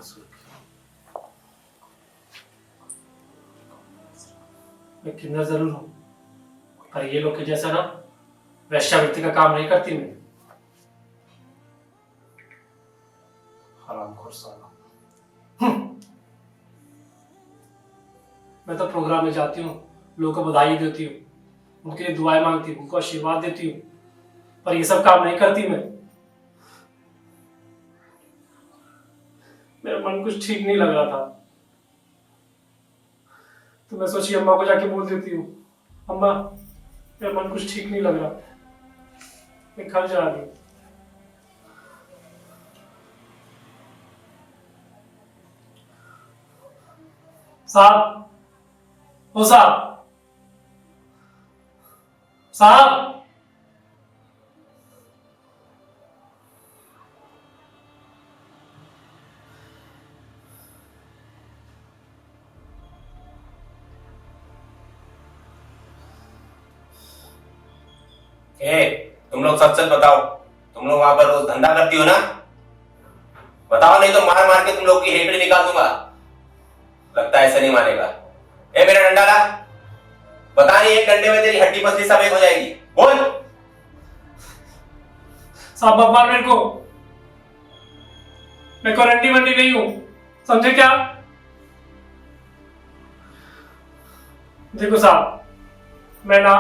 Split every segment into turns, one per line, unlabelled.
कसूर किया। मैं किन्नर जरूर हूं, पर ये लोग के जैसा ना वेश्यावृत्ति का काम नहीं करती मैं। हरामखोर साला। मैं तो प्रोग्राम में जाती हूँ, लोगों को बधाई देती हूँ, उनके लिए दुआएं मांगती हूँ, उनको आशीर्वाद देती हूँ, पर ये सब काम नहीं करती मैं। मेरा मन कुछ ठीक नहीं लग रहा था, तो मैं सोची अम्मा को जाके बोल देती हूँ, अम्मा मेरा मन कुछ ठीक नहीं लग रहा, मैं घर जा रही हूँ। साहब, ओ साहब, साहब,
तुम लोग सच सच बताओ, तुम लोग वहां पर रोज धंधा करती हो ना? बताओ, नहीं तो मार मार के तुम लोग की हेकड़ी निकाल दूंगा। लगता है ऐसा नहीं मानेगा। मेरा डंडा ला। पता नहीं एक घंटे में तेरी हड्डी पसली सब एक हो जाएगी। बोल।
साहब मत मार मेरे को, मैं को रंडी वंडी नहीं हूं, समझे क्या? देखो साहब, मैं ना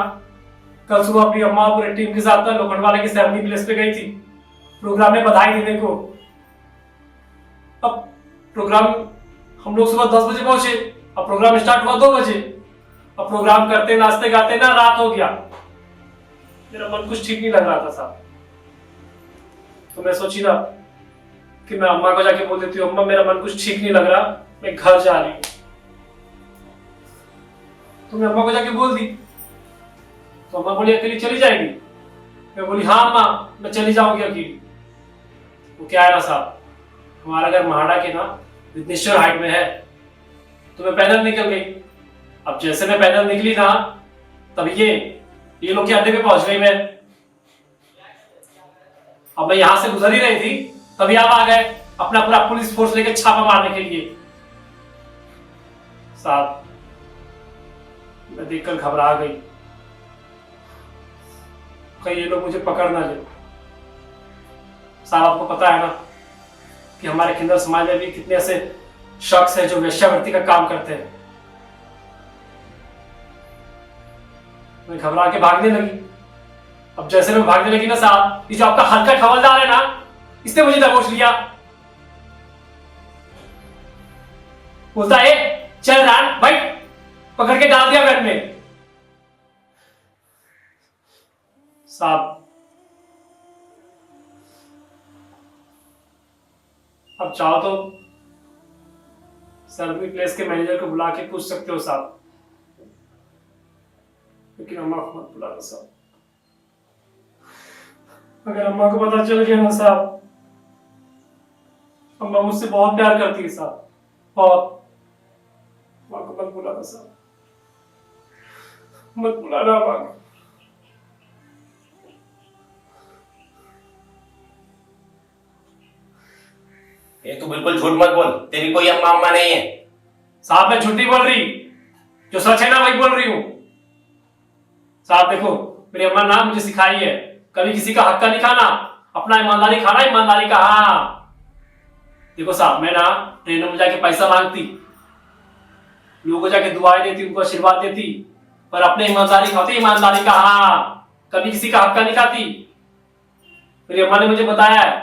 कल सुबह अपनी अम्मा और पूरी टीम के साथ ना लोखंडवाले की 70 प्लेस पे गई थी प्रोग्राम में बधाई देने को। अब प्रोग्राम हम लोग सुबह 10 बजे पहुंचे, अब प्रोग्राम स्टार्ट हुआ 2 बजे। अब प्रोग्राम करते नाचते गाते ना रात हो गया। मेरा मन कुछ ठीक नहीं लग रहा था साहब, तो मैं सोची ना कि मैं अम्मा को जाके बोल देती हूँ, अम्मा मेरा मन कुछ ठीक नहीं लग रहा, मैं घर जा रही हूँ। तो मैं अम्मा को जाके बोल दी, तो अम्मा बोली अकेली चली जाएगी? मैं बोली हाँ अम्मा मैं चली जाऊंगी अकेली। वो क्या है ना साहब, हमारा घर महाड़ा के ना विघ्नेश्वर हाइट में है, तो मैं पैदल निकल गई। अब जैसे मैं पैदल निकली ना, तब ये लोग के अड्डे पे पहुंच गई मैं। अब मैं यहां से गुजर ही रही थी, तभी आप आ गए अपना पूरा पुलिस फोर्स लेके छापा मारने के लिए। साहब मैं देखकर घबरा गई, कहीं ये लोग मुझे पकड़ ना ले। साहब आपको पता है ना कि हमारे किन्नर समाज में भी कितने ऐसे शख्स हैं जो वेश्यावृत्ति का काम करते हैं। मैं घबरा के भागने लगी। अब जैसे मैं भागने लगी ना साहब, ये जो आपका हल्का हवलदार है ना, इसने मुझे दबोच लिया। बोलता है चल रान भाई, पकड़ के डाल दिया बेड में। साहब अब चाहो तो सर्वी प्लेस के मैनेजर को बुला के पूछ सकते हो साहब, लेकिन अम्मा को मत बुलाना साहब। अगर अम्मा को पता चल गया ना साहब, अम्मा मुझसे बहुत प्यार करती है साहब, बहुत। अम्मा को मत बुलाना साहब, मत बुलाना अम्मा को।
ये तू बिल्कुल झूठ मत बोल, तेरी कोई अम्मा अम्मा नहीं है।
साहब मैं झूठी बोल रही, जो सच है ना वही बोल रही हूं। साहब देखो, मेरी अम्मा ना मुझे सिखाई है कभी किसी का हक्का नहीं खाना, अपना ईमानदारी खाना, ईमानदारी का। हाँ देखो साहब, मैं ना ट्रेनों में जाके पैसा मांगती, लोगों को जाके दुआएं देती, उनको आशीर्वाद देती, पर अपने ईमानदारी खाती, ईमानदारी का। हाँ कभी किसी का हक्का नहीं खाती। मेरी अम्मा ने मुझे बताया है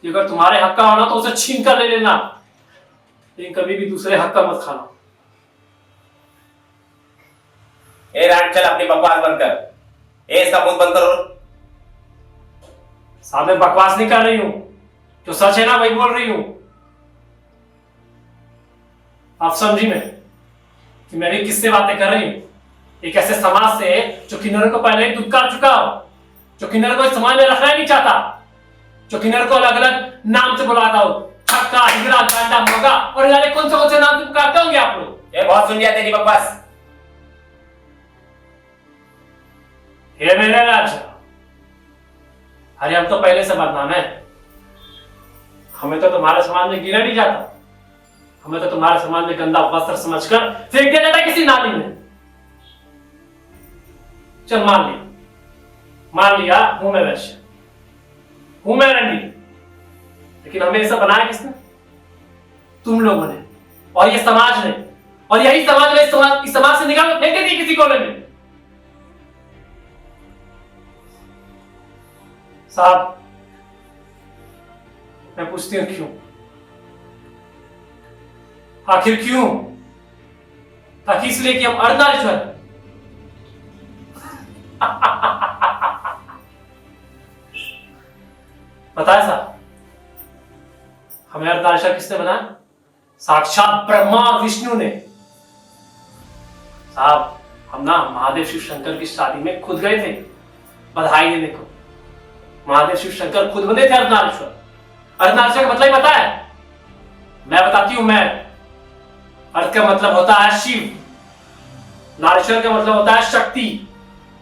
कि अगर तुम्हारे हक का होना तो उसे छीन कर ले लेना, लेकिन कभी भी दूसरे हक का मत खाना।
रान चल अपनी बकवास बंद कर। इसका मुंह बंद करो।
साहब मैं बकवास नहीं कर रही हूं, जो सच है ना वही बोल रही हूं। आप समझी मैं कि मैं भी किससे बातें कर रही हूं? एक ऐसे समाज से जो किन्नरों को पहले ही दुत्कार चुका हो, जो किन्नर को इस समाज में रखना ही नहीं चाहता, जो किन्नर को अलग अलग नाम से बुलाता हो, छक्का, हिजरा, गांडा, मोगा, और जाने कौन से नाम से पुकारते होंगे आप लोग।
ये बहुत सुन लिया तेरी बकवास।
हे मेरे राजा, अरे हम तो पहले से बदनाम है, हमें तो तुम्हारे समाज में गिना नहीं जाता, हमें तो तुम्हारे समाज में गंदा वस्त्र समझकर फेंक दिया जाता है किसी नाली में। चल मान लिया हूं मैं वैश्य, हूं मैं रंडी, लेकिन हमें ऐसा बनाया किसने? तुम लोगों ने और ये समाज ने, और यही समाज में इस समाज से निकाल फेंक दी किसी कोने में। साहब मैं पूछती हूं क्यों? आखिर क्यों? ताकि इसलिए कि हम अर्धनारीश्वर पता है साहब, हमें अर्धनारीश्वर किसने बनाया? साक्षात ब्रह्मा और विष्णु ने। साहब हम ना महादेव शिव शंकर की शादी में खुद गए थे बधाई देने को। महादेव शिव शंकर खुद बने थे अर्धनारीश्वर। अर्धनारीश्वर का मतलब ही पता है? मैं बताती हूं। मैं अर्थ का मतलब होता है शिव, नारीश्वर का मतलब होता है शक्ति,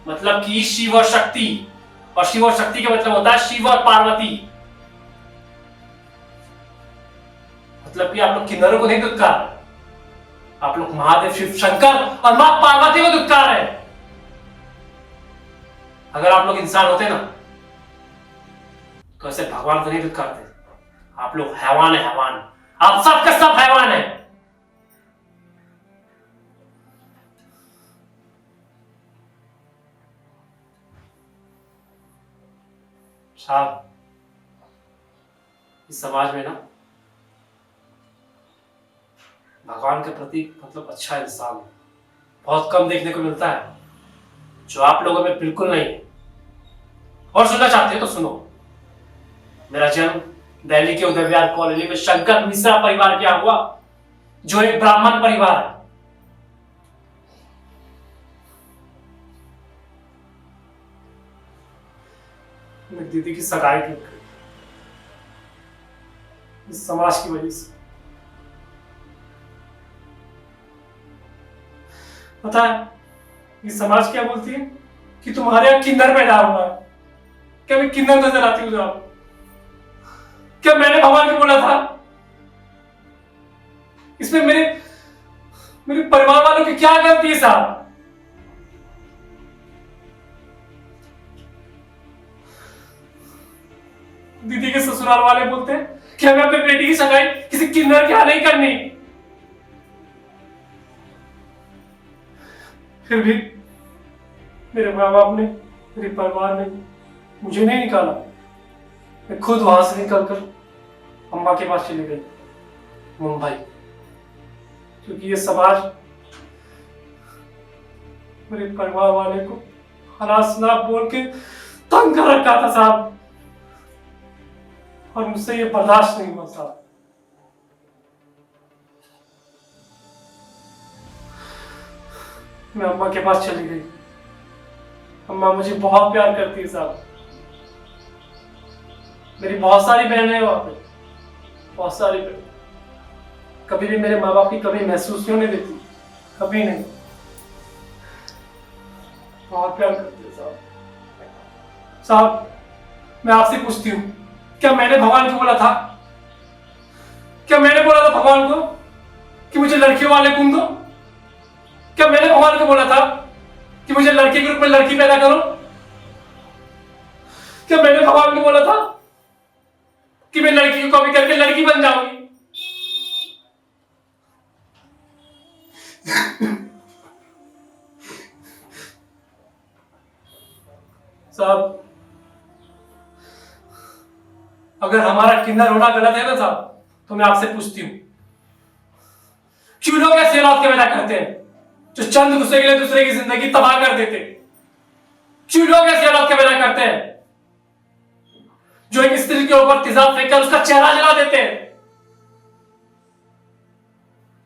मतलब कि शिव और शक्ति, और शिव और शक्ति का मतलब होता है शिव और पार्वती। मतलब कि आप लोग किन्नरों को नहीं दुत्कार, आप लोग महादेव शिव शंकर और मां पार्वती को दुत्कार है। अगर आप लोग इंसान होते ना तो ऐसे भगवान को नहीं दुत्कारते। आप लोग हैवान है, हैवान। आप सब का सब हैवान है। साहब इस समाज में ना भगवान के प्रति मतलब अच्छा इंसान बहुत कम देखने को मिलता है, जो आप लोगों में बिल्कुल नहीं है। और सुनना चाहते हो तो सुनो। मेरा जन्म दिल्ली के उदय विहार कॉलोनी में शंकर मिश्रा परिवार क्या हुआ, जो एक ब्राह्मण परिवार है। मेरी दीदी की सगाई टूट गई इस समाज की वजह से। पता है ये समाज क्या बोलती है कि तुम्हारे यहां किन्नर पैदा हुआ है। क्या मैं किन्नर नजर आती हूँ आप? क्या मैंने भगवान को बोला था? इसमें मेरे परिवार वालों की क्या गलती है साहब? दीदी के ससुराल वाले बोलते हैं कि हमें अपनी बेटी की सगाई किसी किन्नर के यहां नहीं करनी। फिर भी मेरे माँ बाप ने, मेरे परिवार ने मुझे नहीं निकाला। मैं खुद वहां से निकलकर अम्मा के पास चली गई मुंबई, क्योंकि ये समाज मेरे परिवार वाले को हरास ना बोल के तंग कर रखा था साहब, और मुझसे ये बर्दाश्त नहीं हुआ साहब। मैं अम्मा के पास चली गई। अम्मा मुझे बहुत प्यार करती है साहब। मेरी बहुत सारी बहनें हैं वहां पे, बहुत सारी बहन। कभी भी मेरे माँ बाप की कभी महसूस नहीं होने देती, कभी नहीं। बहुत प्यार करती है साहब। साहब मैं आपसे पूछती हूँ, क्या मैंने भगवान को बोला था? क्या मैंने बोला था भगवान को कि मुझे लड़कियों वाले गुण दो? क्या मैंने भगवान को बोला था कि मुझे लड़के के रूप में लड़की पैदा करो? क्या मैंने भगवान को बोला था कि मैं लड़की को कॉपी करके लड़की बन जाऊंगी? साहब अगर हमारा किन्नर होना गलत है ना साहब, तो मैं आपसे पूछती हूं, क्यों लोग ऐसे औलाद के पैदा करते हैं जो चंद गुस्से के लिए दूसरे की जिंदगी तबाह कर देते? क्यों लोग ऐसे औलाद के पैदा करते हैं जो एक स्त्री के ऊपर तेजाब फेंककर उसका चेहरा जला देते हैं?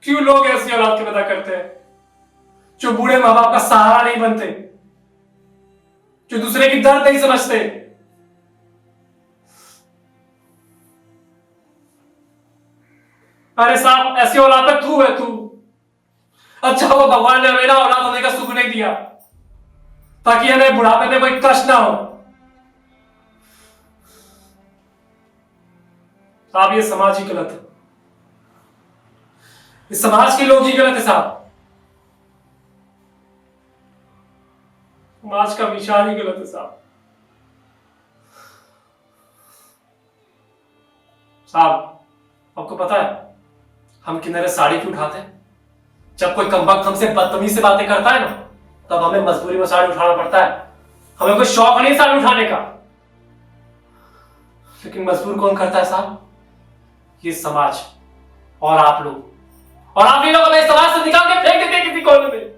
क्यों लोग ऐसी औलाद के पैदा करते हैं जो बूढ़े मां बाप का सहारा नहीं बनते, जो दूसरे की दर्द नहीं समझते? अरे साहब ऐसी औलाद पे तू है, तू। अच्छा वो भगवान ने हमें ना औलाद होने का सुख नहीं दिया ताकि हमें बुढ़ापे में कोई कष्ट ना हो। साहब ये समाज ही गलत है, इस समाज के लोग ही गलत है साहब, समाज का विचार ही गलत है साहब। साहब आपको पता है हम किनारे साड़ी क्यों उठाते हैं? जब कोई कमबख्त हमसे बदतमीज से बातें करता है ना, तब हमें मजबूरी में साड़ी उठाना पड़ता है। हमें कोई शौक नहीं साड़ी उठाने का, लेकिन मजबूर कौन करता है साहब? ये समाज और आप लोग, और आप ही लोग हमें समाज से निकाल के फेंक देते हैं किसी कोने में।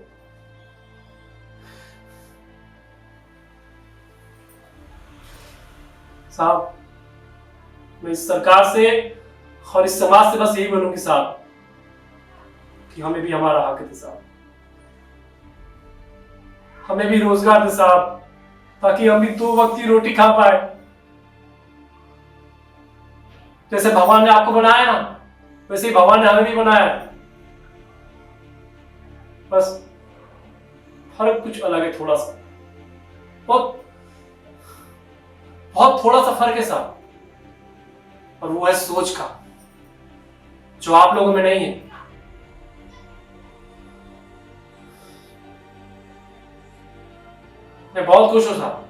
साहब मैं इस सरकार से और इस समाज से बस यही बोलूंगी साहब कि हमें भी हमारा हक दे साहब, हमें भी रोजगार दे साहब, ताकि हम भी 2 वक्त की रोटी खा पाए। जैसे भगवान ने आपको बनाया ना, वैसे ही भगवान ने हमें भी बनाया है, बस फर्क कुछ अलग है, थोड़ा सा, बहुत बहुत थोड़ा सा फर्क है साहब, और वो है सोच का, जो आप लोगों में नहीं है। मैं बहुत खुश हूं साहब,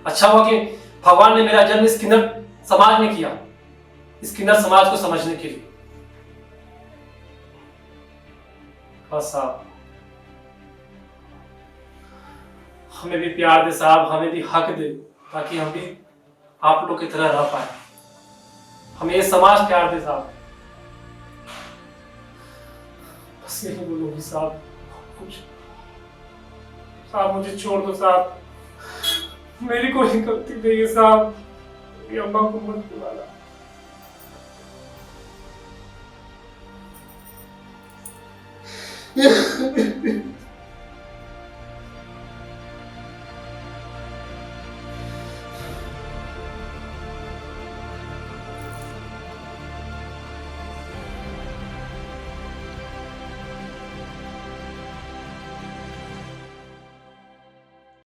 अच्छा हुआ कि भगवान ने मेरा जन्म इस किन्नर समाज में किया, इस किन्नर समाज को समझने के लिए। बस साहब हमें भी प्यार दे साहब, हमें भी हक दे, ताकि हम भी आप लोग की तरह रह पाए। हमें ये समाज प्यार दे साहब, बस यही बोलूंगी साहब। कुछ साहब मुझे छोड़ दो साहब, मेरी कोई गलती नहीं है साहब, मेरी अम्मा को मत बुलाना।